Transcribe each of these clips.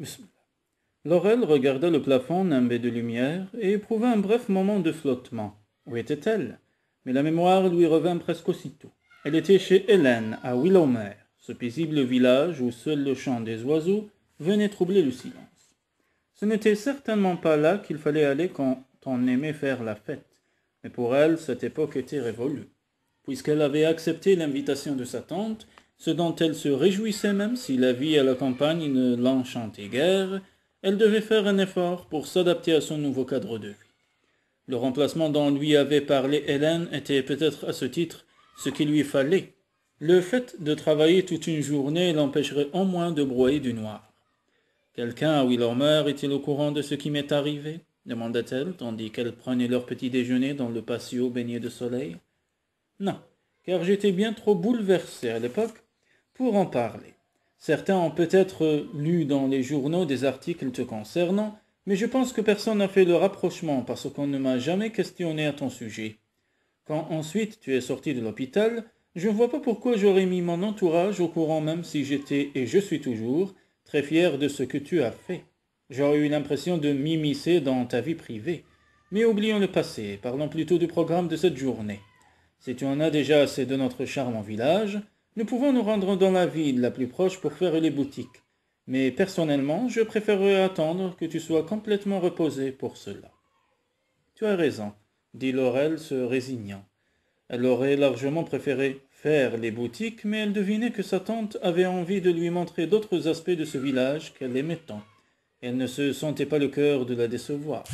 Bismillah. Laurel regarda le plafond nimbé de lumière et éprouva un bref moment de flottement. Où était-elle? Mais la mémoire lui revint presque aussitôt. Elle était chez Hélène, à Willowmere, ce paisible village où seul le chant des oiseaux venait troubler le silence. Ce n'était certainement pas là qu'il fallait aller quand on aimait faire la fête, mais pour elle, cette époque était révolue. Puisqu'elle avait accepté l'invitation de sa tante, ce dont elle se réjouissait même si la vie à la campagne ne l'enchantait guère, elle devait faire un effort pour s'adapter à son nouveau cadre de vie. Le remplacement dont lui avait parlé Hélène était peut-être à ce titre ce qu'il lui fallait. Le fait de travailler toute une journée l'empêcherait au moins de broyer du noir. Quelqu'un à Willowmere est-il au courant de ce qui m'est arrivé demanda-t-elle, tandis qu'elle prenait leur petit déjeuner dans le patio baigné de soleil. Non, car j'étais bien trop bouleversé à l'époque pour en parler. Certains ont peut-être lu dans les journaux des articles te concernant, mais je pense que personne n'a fait le rapprochement parce qu'on ne m'a jamais questionné à ton sujet. Quand ensuite tu es sorti de l'hôpital, je ne vois pas pourquoi j'aurais mis mon entourage au courant même si j'étais, et je suis toujours, très fier de ce que tu as fait. J'aurais eu l'impression de m'immiscer dans ta vie privée. Mais oublions le passé, parlons plutôt du programme de cette journée. Si tu en as déjà assez de notre charmant village, nous pouvons nous rendre dans la ville la plus proche pour faire les boutiques. Mais personnellement, je préférerais attendre que tu sois complètement reposé pour cela. Tu as raison, dit Laurel se résignant. Elle aurait largement préféré faire les boutiques, mais elle devinait que sa tante avait envie de lui montrer d'autres aspects de ce village qu'elle aimait tant. Elle ne se sentait pas le cœur de la décevoir.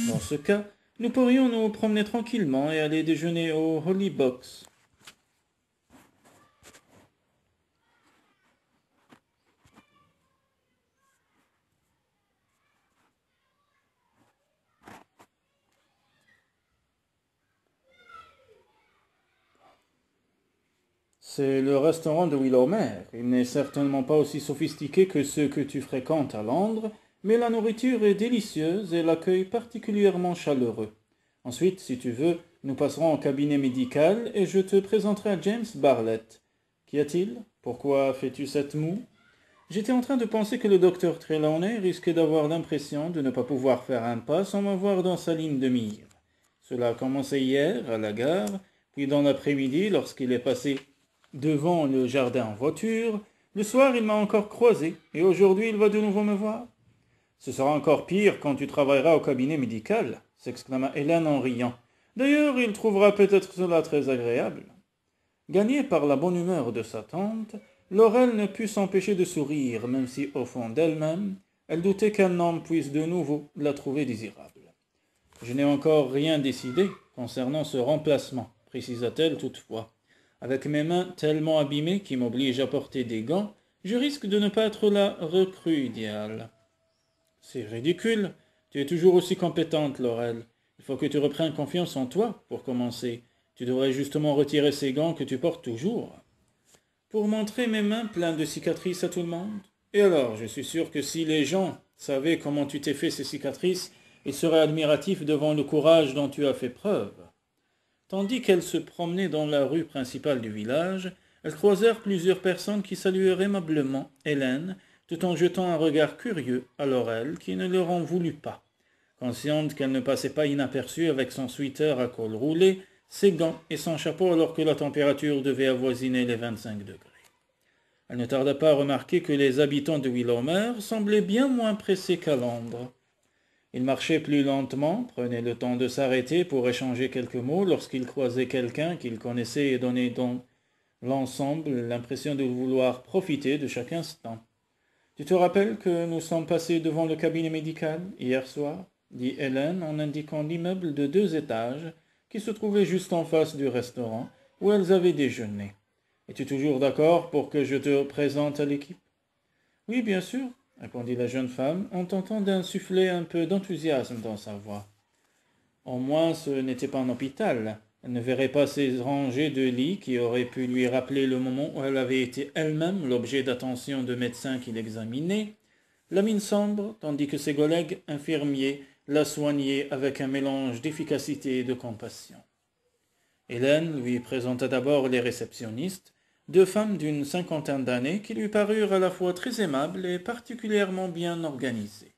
Dans ce cas, nous pourrions nous promener tranquillement et aller déjeuner au Holly Box. C'est le restaurant de Willowmere. Il n'est certainement pas aussi sophistiqué que ceux que tu fréquentes à Londres, mais la nourriture est délicieuse et l'accueil particulièrement chaleureux. Ensuite, si tu veux, nous passerons au cabinet médical et je te présenterai à James Barlett. Qu'y a-t-il? Pourquoi fais-tu cette moue? J'étais en train de penser que le docteur Trelawney risquait d'avoir l'impression de ne pas pouvoir faire un pas sans m'avoir dans sa ligne de mire. Cela a commencé hier, à la gare, puis dans l'après-midi, lorsqu'il est passé devant le jardin en voiture. Le soir, il m'a encore croisé, et aujourd'hui, il va de nouveau me voir. Ce sera encore pire quand tu travailleras au cabinet médical, s'exclama Hélène en riant. D'ailleurs, il trouvera peut-être cela très agréable. Gagnée par la bonne humeur de sa tante, Laurel ne put s'empêcher de sourire, même si, au fond d'elle-même, elle doutait qu'un homme puisse de nouveau la trouver désirable. Je n'ai encore rien décidé concernant ce remplacement, précisa-t-elle toutefois. Avec mes mains tellement abîmées qui m'obligent à porter des gants, je risque de ne pas être la recrue idéale. C'est ridicule. Tu es toujours aussi compétente, Laurel. Il faut que tu reprennes confiance en toi, pour commencer. Tu devrais justement retirer ces gants que tu portes toujours. Pour montrer mes mains pleines de cicatrices à tout le monde? Et alors, je suis sûr que si les gens savaient comment tu t'es fait ces cicatrices, ils seraient admiratifs devant le courage dont tu as fait preuve. Tandis qu'elles se promenaient dans la rue principale du village, elles croisèrent plusieurs personnes qui saluèrent aimablement Hélène, tout en jetant un regard curieux à Laurel qui ne leur en voulut pas. Consciente qu'elle ne passait pas inaperçue avec son sweater à col roulé, ses gants et son chapeau alors que la température devait avoisiner les 25 degrés. Elle ne tarda pas à remarquer que les habitants de Willowmere semblaient bien moins pressés qu'à Londres. Ils marchaient plus lentement, prenaient le temps de s'arrêter pour échanger quelques mots lorsqu'ils croisaient quelqu'un qu'ils connaissaient et donnaient dans l'ensemble l'impression de vouloir profiter de chaque instant. Tu te rappelles que nous sommes passés devant le cabinet médical hier soir? Dit Hélène en indiquant l'immeuble de 2 étages qui se trouvait juste en face du restaurant où elles avaient déjeuné. Es-tu toujours d'accord pour que je te présente à l'équipe? Oui, bien sûr, répondit la jeune femme en tentant d'insuffler un peu d'enthousiasme dans sa voix. Au moins ce n'était pas un hôpital. Elle ne verrait pas ces rangées de lits qui auraient pu lui rappeler le moment où elle avait été elle-même l'objet d'attention de médecins qui l'examinaient, la mine sombre, tandis que ses collègues infirmiers la soignaient avec un mélange d'efficacité et de compassion. Hélène lui présenta d'abord les réceptionnistes, deux femmes d'une cinquantaine d'années qui lui parurent à la fois très aimables et particulièrement bien organisées.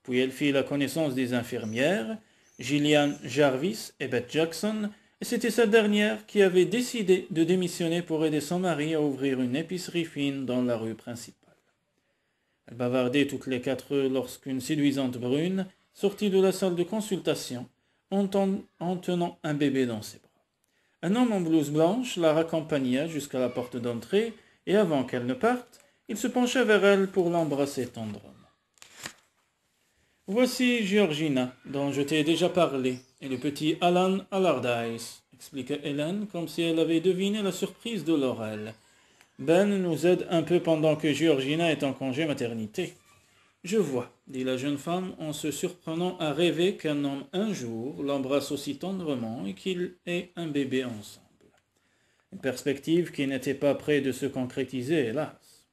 Puis elle fit la connaissance des infirmières, Gillian Jarvis et Beth Jackson, et c'était cette dernière qui avait décidé de démissionner pour aider son mari à ouvrir une épicerie fine dans la rue principale. Elle bavardait toutes les 4 heures lorsqu'une séduisante brune sortit de la salle de consultation en tenant un bébé dans ses bras. Un homme en blouse blanche la raccompagna jusqu'à la porte d'entrée et avant qu'elle ne parte, il se pencha vers elle pour l'embrasser tendrement. « Voici Georgina, dont je t'ai déjà parlé, et le petit Alan Allardyce, » expliqua Hélène, comme si elle avait deviné la surprise de Laurel. « Ben nous aide un peu pendant que Georgina est en congé maternité. »« Je vois, » dit la jeune femme en se surprenant à rêver qu'un homme un jour l'embrasse aussi tendrement et qu'ils aient un bébé ensemble. Une perspective qui n'était pas près de se concrétiser, hélas.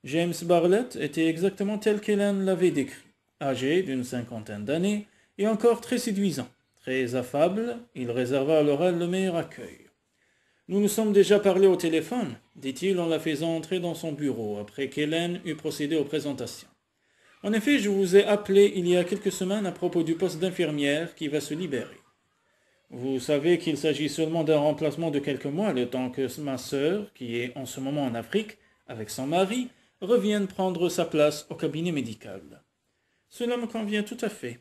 James Bartlett était exactement tel qu'Hélène l'avait décrit. Âgé d'une cinquantaine d'années et encore très séduisant, très affable, il réserva à Laurel le meilleur accueil. « Nous nous sommes déjà parlé au téléphone, » dit-il en la faisant entrer dans son bureau, après qu'Hélène eut procédé aux présentations. « En effet, je vous ai appelé il y a quelques semaines à propos du poste d'infirmière qui va se libérer. Vous savez qu'il s'agit seulement d'un remplacement de quelques mois, le temps que ma sœur, qui est en ce moment en Afrique, avec son mari, revienne prendre sa place au cabinet médical. » Cela me convient tout à fait.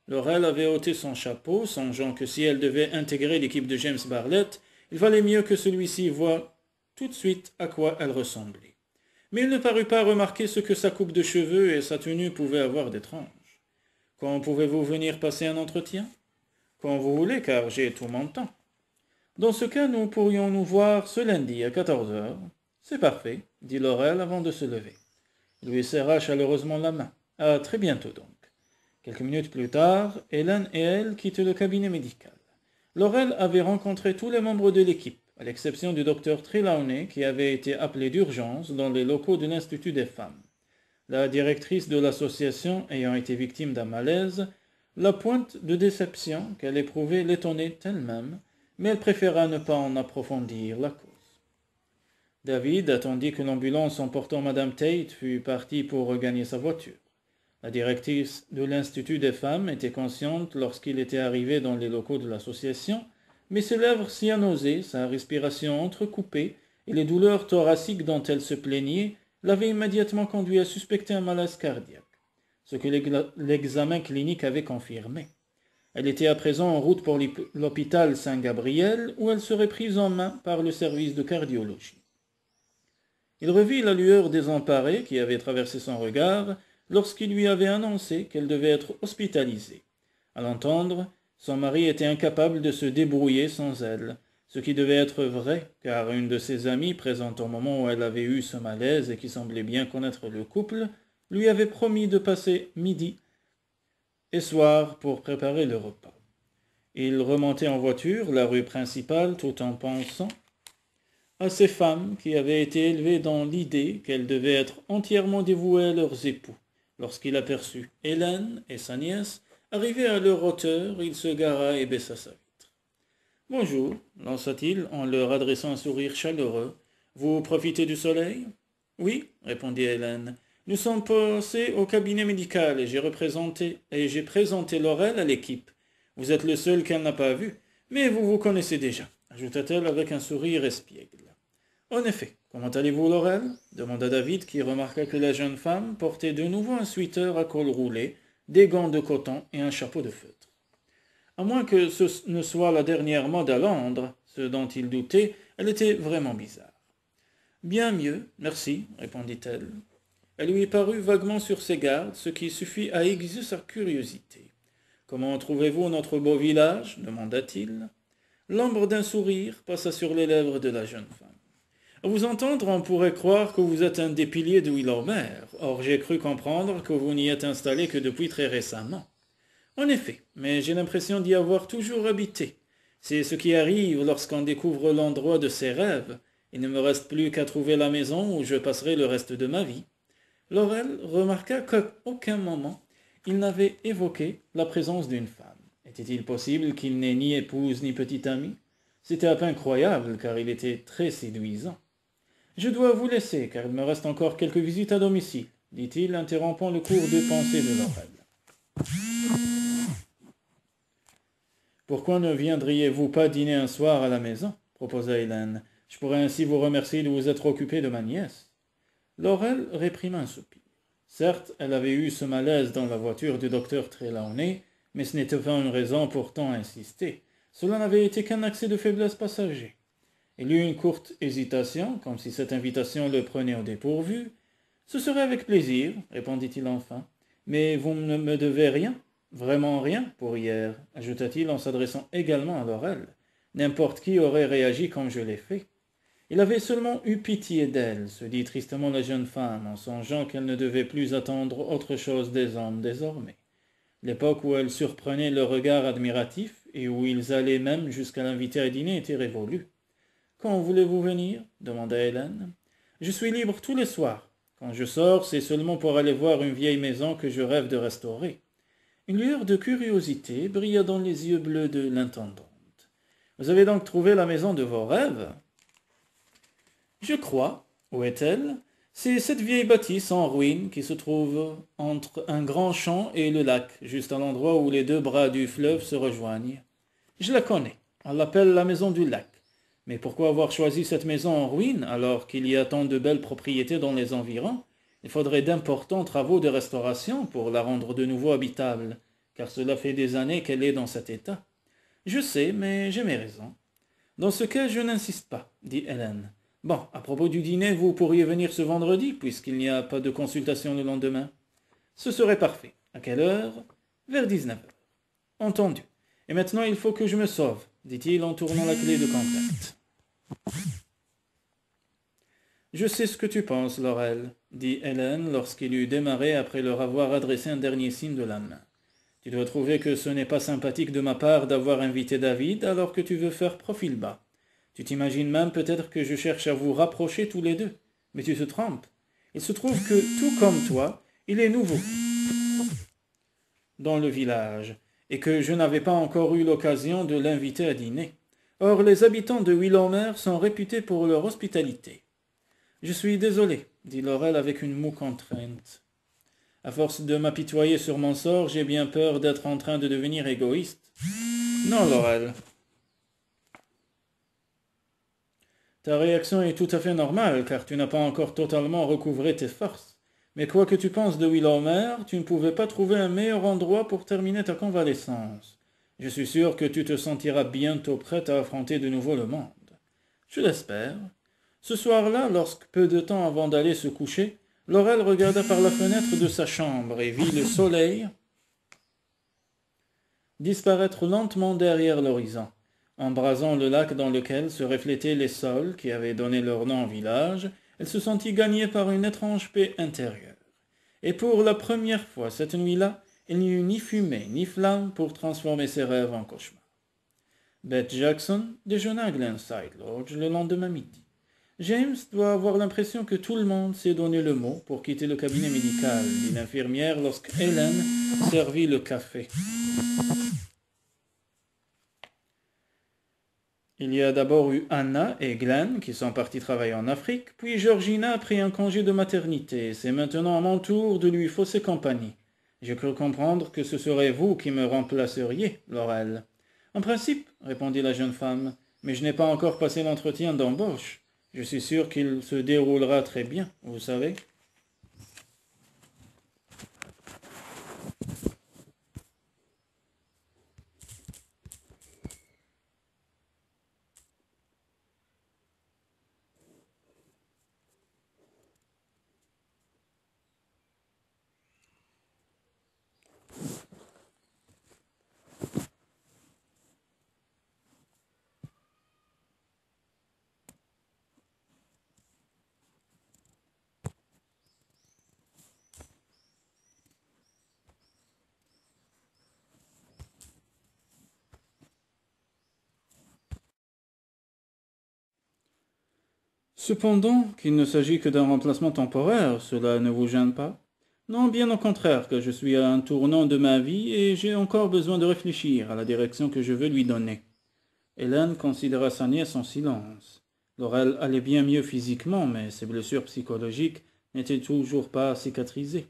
Laurel avait ôté son chapeau, songeant que si elle devait intégrer l'équipe de James Bartlett, il valait mieux que celui-ci voie tout de suite à quoi elle ressemblait. Mais il ne parut pas remarquer ce que sa coupe de cheveux et sa tenue pouvaient avoir d'étrange. « Quand pouvez-vous venir passer un entretien ?»« Quand vous voulez, car j'ai tout mon temps. »« Dans ce cas, nous pourrions nous voir ce lundi à 14 heures. »« C'est parfait, » dit Laurel avant de se lever. Il lui serra chaleureusement la main. « À très bientôt donc. » Quelques minutes plus tard, Hélène et elle quittent le cabinet médical. Laurel avait rencontré tous les membres de l'équipe, à l'exception du docteur Trelawney qui avait été appelé d'urgence dans les locaux de l'Institut des femmes. La directrice de l'association ayant été victime d'un malaise, la pointe de déception qu'elle éprouvait l'étonnait elle-même, mais elle préféra ne pas en approfondir la cause. David attendit que l'ambulance emportant Madame Tate fût partie pour regagner sa voiture. La directrice de l'Institut des femmes était consciente lorsqu'il était arrivé dans les locaux de l'association, mais ses lèvres cyanosées, sa respiration entrecoupée et les douleurs thoraciques dont elle se plaignait l'avaient immédiatement conduit à suspecter un malaise cardiaque, ce que l'examen clinique avait confirmé. Elle était à présent en route pour l'hôpital Saint-Gabriel, où elle serait prise en main par le service de cardiologie. Il revit la lueur désemparée qui avait traversé son regard lorsqu'il lui avait annoncé qu'elle devait être hospitalisée. À l'entendre, son mari était incapable de se débrouiller sans elle, ce qui devait être vrai, car une de ses amies, présente au moment où elle avait eu ce malaise et qui semblait bien connaître le couple, lui avait promis de passer midi et soir pour préparer le repas. Il remontait en voiture la rue principale tout en pensant à ces femmes qui avaient été élevées dans l'idée qu'elles devaient être entièrement dévouées à leurs époux. Lorsqu'il aperçut Hélène et sa nièce arriver à leur hauteur, il se gara et baissa sa vitre. « Bonjour, » lança-t-il en leur adressant un sourire chaleureux. « Vous profitez du soleil ?»« Oui, » répondit Hélène. « Nous sommes passés au cabinet médical et j'ai présenté Laurel à l'équipe. Vous êtes le seul qu'elle n'a pas vu, mais vous vous connaissez déjà, » ajouta-t-elle avec un sourire espiègle. « En effet, comment allez-vous, Laurel ?» demanda David, qui remarqua que la jeune femme portait de nouveau un sweater à col roulé, des gants de coton et un chapeau de feutre. À moins que ce ne soit la dernière mode à Londres, ce dont il doutait, elle était vraiment bizarre. « Bien mieux, merci, » répondit-elle. Elle lui parut vaguement sur ses gardes, ce qui suffit à aiguiser sa curiosité. « Comment trouvez-vous notre beau village ?» demanda-t-il. L'ombre d'un sourire passa sur les lèvres de la jeune femme. « À vous entendre, on pourrait croire que vous êtes un des piliers de Willowmere. Or, j'ai cru comprendre que vous n'y êtes installé que depuis très récemment. » « En effet, mais j'ai l'impression d'y avoir toujours habité. C'est ce qui arrive lorsqu'on découvre l'endroit de ses rêves. Il ne me reste plus qu'à trouver la maison où je passerai le reste de ma vie. » Laurel remarqua qu'à aucun moment il n'avait évoqué la présence d'une femme. Était-il possible qu'il n'ait ni épouse ni petite amie? C'était à peine croyable, car il était très séduisant. Je dois vous laisser, car il me reste encore quelques visites à domicile, dit-il, interrompant le cours de pensée de Laurel. Pourquoi ne viendriez-vous pas dîner un soir à la maison proposa Hélène. Je pourrais ainsi vous remercier de vous être occupé de ma nièce. Laurel réprima un soupir. Certes, elle avait eu ce malaise dans la voiture du docteur Trelawney, mais ce n'était pas une raison pour tant insister. Cela n'avait été qu'un accès de faiblesse passager. Il eut une courte hésitation, comme si cette invitation le prenait au dépourvu. « Ce serait avec plaisir, répondit-il enfin. Mais vous ne me devez rien, vraiment rien, pour hier, ajouta-t-il en s'adressant également à Laurel. N'importe qui aurait réagi comme je l'ai fait. Il avait seulement eu pitié d'elle, se dit tristement la jeune femme, en songeant qu'elle ne devait plus attendre autre chose des hommes désormais. L'époque où elle surprenait leur regard admiratif, et où ils allaient même jusqu'à l'inviter à dîner, était révolue. « Quand voulez-vous venir » demanda Hélène. « Je suis libre tous les soirs. Quand je sors, c'est seulement pour aller voir une vieille maison que je rêve de restaurer. » Une lueur de curiosité brilla dans les yeux bleus de l'intendante. « Vous avez donc trouvé la maison de vos rêves ?»« Je crois. Où est-elle ? C'est cette vieille bâtisse en ruine qui se trouve entre un grand champ et le lac, juste à l'endroit où les deux bras du fleuve se rejoignent. Je la connais. On l'appelle la maison du lac. Mais pourquoi avoir choisi cette maison en ruine alors qu'il y a tant de belles propriétés dans les environs ? Il faudrait d'importants travaux de restauration pour la rendre de nouveau habitable, car cela fait des années qu'elle est dans cet état. Je sais, mais j'ai mes raisons. Dans ce cas, je n'insiste pas, dit Hélène. Bon, à propos du dîner, vous pourriez venir ce vendredi, puisqu'il n'y a pas de consultation le lendemain. Ce serait parfait. À quelle heure ? Vers 19 heures. Entendu. Et maintenant, il faut que je me sauve, dit-il en tournant la clé de contact. Je sais ce que tu penses, Laurel, dit Hélène lorsqu'il eut démarré après leur avoir adressé un dernier signe de la main. Tu dois trouver que ce n'est pas sympathique de ma part d'avoir invité David alors que tu veux faire profil bas. Tu t'imagines même peut-être que je cherche à vous rapprocher tous les deux. Mais tu te trompes. Il se trouve que, tout comme toi, il est nouveau dans le village, et que je n'avais pas encore eu l'occasion de l'inviter à dîner. Or, les habitants de Willowmer sont réputés pour leur hospitalité. Je suis désolé, dit Laurel avec une moue contrainte. À force de m'apitoyer sur mon sort, j'ai bien peur d'être en train de devenir égoïste. Non, Laurel. Ta réaction est tout à fait normale, car tu n'as pas encore totalement recouvré tes forces. Mais quoi que tu penses de Willowmer, tu ne pouvais pas trouver un meilleur endroit pour terminer ta convalescence. Je suis sûr que tu te sentiras bientôt prête à affronter de nouveau le monde. Je l'espère. Ce soir-là, lorsque peu de temps avant d'aller se coucher, Laurel regarda par la fenêtre de sa chambre et vit le soleil disparaître lentement derrière l'horizon, embrasant le lac dans lequel se reflétaient les saules qui avaient donné leur nom au village. Elle se sentit gagnée par une étrange paix intérieure. Et pour la première fois cette nuit-là, il n'y eut ni fumée ni flamme pour transformer ses rêves en cauchemars. Beth Jackson déjeuna à Glenside Lodge le lendemain midi. James doit avoir l'impression que tout le monde s'est donné le mot pour quitter le cabinet médical, dit l'infirmière lorsque Hélène servit le café. Il y a d'abord eu Anna et Glenn qui sont partis travailler en Afrique, puis Georgina a pris un congé de maternité. C'est maintenant à mon tour de lui fausser compagnie. J'ai cru comprendre que ce serait vous qui me remplaceriez, Laurel. En principe, répondit la jeune femme, mais je n'ai pas encore passé l'entretien d'embauche. Je suis sûr qu'il se déroulera très bien, vous savez. Cependant, qu'il ne s'agit que d'un remplacement temporaire, cela ne vous gêne pas ? Non, bien au contraire, que je suis à un tournant de ma vie et j'ai encore besoin de réfléchir à la direction que je veux lui donner. Hélène considéra sa nièce en silence. Laurel allait bien mieux physiquement, mais ses blessures psychologiques n'étaient toujours pas cicatrisées.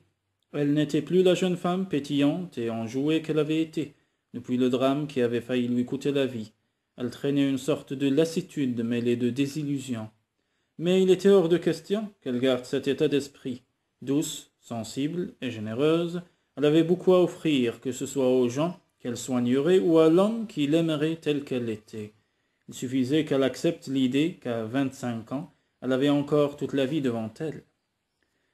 Elle n'était plus la jeune femme pétillante et enjouée qu'elle avait été, depuis le drame qui avait failli lui coûter la vie. Elle traînait une sorte de lassitude mêlée de désillusion. Mais il était hors de question qu'elle garde cet état d'esprit. Douce, sensible et généreuse, elle avait beaucoup à offrir, que ce soit aux gens qu'elle soignerait ou à l'homme qui l'aimerait telle qu'elle était. Il suffisait qu'elle accepte l'idée qu'à 25 ans, elle avait encore toute la vie devant elle.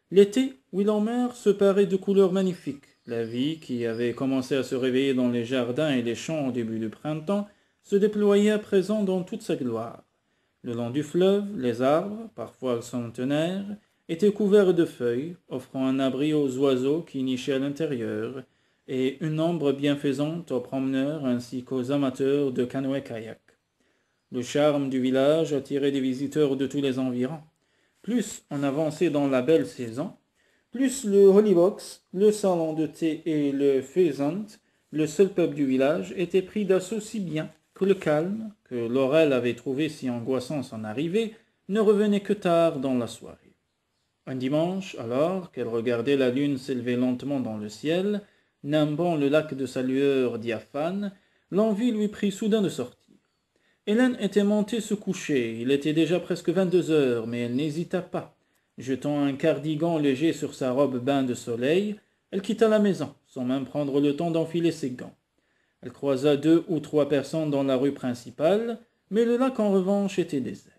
L'été, Willowmer se parait de couleurs magnifiques. La vie, qui avait commencé à se réveiller dans les jardins et les champs au début du printemps, se déployait à présent dans toute sa gloire. Le long du fleuve, les arbres, parfois centenaires, étaient couverts de feuilles, offrant un abri aux oiseaux qui nichaient à l'intérieur, et une ombre bienfaisante aux promeneurs ainsi qu'aux amateurs de canoë-kayak. Le charme du village attirait des visiteurs de tous les environs. Plus on avançait dans la belle saison, plus le Hollybox, le salon de thé et le Pheasant, le seul pub du village, étaient pris d'assaut si bien que le calme, que Laurel avait trouvé si angoissant son arrivée, ne revenait que tard dans la soirée. Un dimanche, alors qu'elle regardait la lune s'élever lentement dans le ciel, nimbant le lac de sa lueur diaphane, l'envie lui prit soudain de sortir. Hélène était montée se coucher. Il était déjà presque 22 heures, mais elle n'hésita pas. Jetant un cardigan léger sur sa robe bain de soleil, elle quitta la maison, sans même prendre le temps d'enfiler ses gants. Elle croisa 2 ou 3 personnes dans la rue principale, mais le lac en revanche était désert.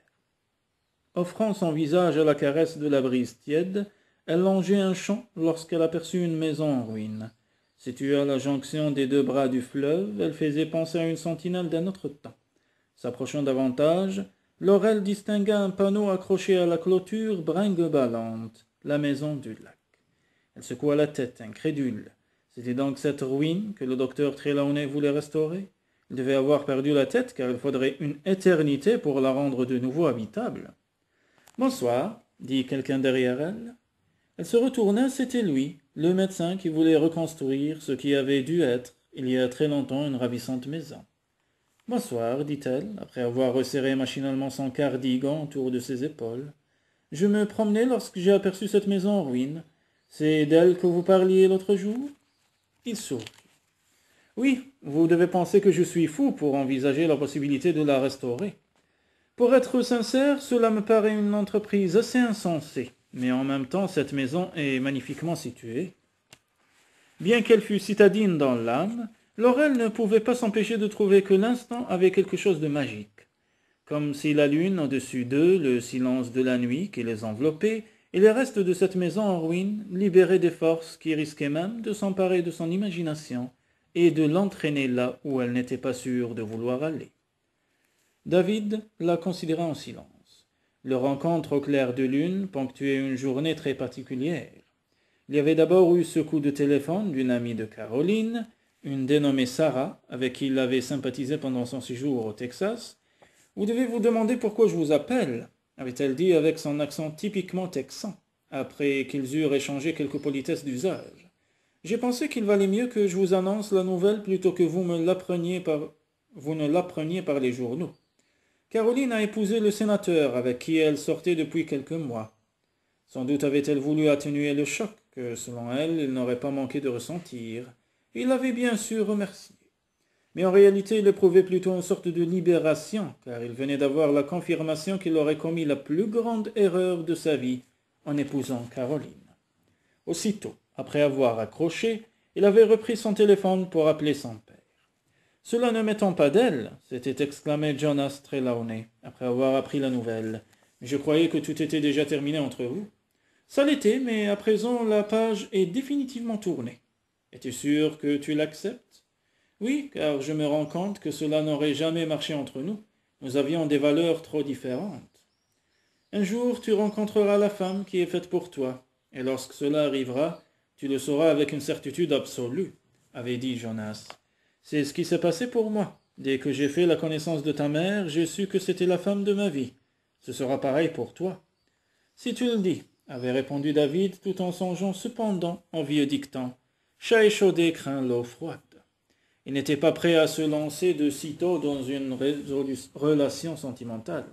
Offrant son visage à la caresse de la brise tiède, elle longeait un champ lorsqu'elle aperçut une maison en ruine. Située à la jonction des 2 bras du fleuve, elle faisait penser à une sentinelle d'un autre temps. S'approchant davantage, Laurel distingua un panneau accroché à la clôture brinque-ballante, la maison du lac. Elle secoua la tête, incrédule. C'était donc cette ruine que le docteur Trelawney voulait restaurer? Il devait avoir perdu la tête, car il faudrait une éternité pour la rendre de nouveau habitable. « Bonsoir, dit quelqu'un derrière elle. Elle se retourna, c'était lui, le médecin qui voulait reconstruire ce qui avait dû être, il y a très longtemps, une ravissante maison. « Bonsoir, dit-elle, après avoir resserré machinalement son cardigan autour de ses épaules. Je me promenais lorsque j'ai aperçu cette maison en ruine. C'est d'elle que vous parliez l'autre jour ?» Il sourit. « Oui, vous devez penser que je suis fou pour envisager la possibilité de la restaurer. Pour être sincère, cela me paraît une entreprise assez insensée, mais en même temps cette maison est magnifiquement située. » Bien qu'elle fût citadine dans l'âme, Laurel ne pouvait pas s'empêcher de trouver que l'instant avait quelque chose de magique. Comme si la lune au-dessus d'eux, le silence de la nuit qui les enveloppait, et les restes de cette maison en ruine libéraient des forces qui risquaient même de s'emparer de son imagination et de l'entraîner là où elle n'était pas sûre de vouloir aller. David la considéra en silence. Leur rencontre au clair de lune ponctuait une journée très particulière. Il y avait d'abord eu ce coup de téléphone d'une amie de Caroline, une dénommée Sarah, avec qui il avait sympathisé pendant son séjour au Texas. « Vous devez vous demander pourquoi je vous appelle » avait-elle dit avec son accent typiquement texan, après qu'ils eurent échangé quelques politesses d'usage. « J'ai pensé qu'il valait mieux que je vous annonce la nouvelle plutôt que vous ne l'appreniez par les journaux. Caroline a épousé le sénateur avec qui elle sortait depuis quelques mois. Sans doute avait-elle voulu atténuer le choc que, selon elle, il n'aurait pas manqué de ressentir. Il l'avait bien sûr remercié. Mais en réalité, il éprouvait plutôt une sorte de libération, car il venait d'avoir la confirmation qu'il aurait commis la plus grande erreur de sa vie en épousant Caroline. Aussitôt, après avoir accroché, il avait repris son téléphone pour appeler son père. « Cela ne m'étonne pas d'elle, » s'était exclamé Jonas Trelawney, après avoir appris la nouvelle. « Je croyais que tout était déjà terminé entre vous. » « Ça l'était, mais à présent la page est définitivement tournée. Es-tu sûr que tu l'acceptes ? » « Oui, car je me rends compte que cela n'aurait jamais marché entre nous. Nous avions des valeurs trop différentes. Un jour, tu rencontreras la femme qui est faite pour toi, et lorsque cela arrivera, tu le sauras avec une certitude absolue, » avait dit Jonas. « C'est ce qui s'est passé pour moi. Dès que j'ai fait la connaissance de ta mère, j'ai su que c'était la femme de ma vie. Ce sera pareil pour toi. »« Si tu le dis, » avait répondu David, tout en songeant cependant en vieux dictant. « Chat échaudé craint l'eau froide. » Il n'était pas prêt à se lancer de sitôt dans une relation sentimentale.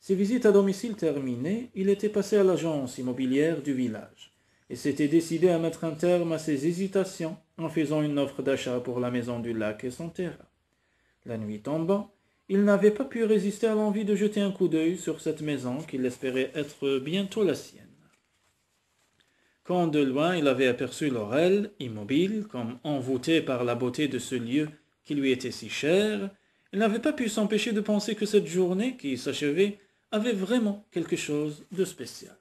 Ses visites à domicile terminées, il était passé à l'agence immobilière du village et s'était décidé à mettre un terme à ses hésitations en faisant une offre d'achat pour la maison du lac et son terrain. La nuit tombant, il n'avait pas pu résister à l'envie de jeter un coup d'œil sur cette maison qu'il espérait être bientôt la sienne. Quand de loin il avait aperçu Laurel, immobile, comme envoûté par la beauté de ce lieu qui lui était si cher, il n'avait pas pu s'empêcher de penser que cette journée qui s'achevait avait vraiment quelque chose de spécial.